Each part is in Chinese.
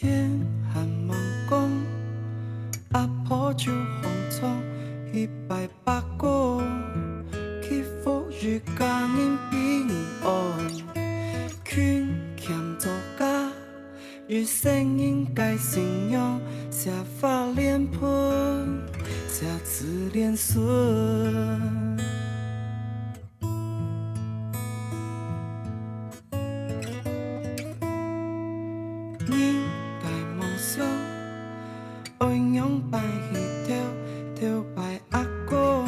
天还忙讲，阿婆就慌张，一摆八卦，祈福日家人平安，劝欠做家，日声应该信仰，下发脸盆，下子连孙。应该梦想，爱养拜一条，条拜阿公，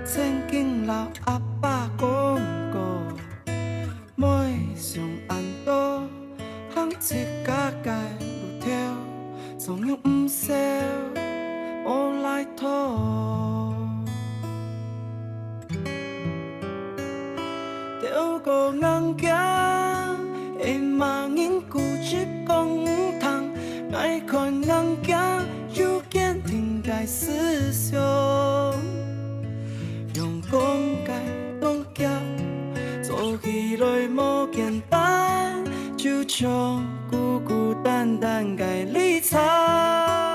曾经老阿爸讲过，每上安多，行一家界路条，总有唔少，我来拖。条个硬行，会骂人固执讲唔通，爱看硬行，有坚定该思想，用讲该讲脚，做起来无简单，就像孤孤单单该理睬。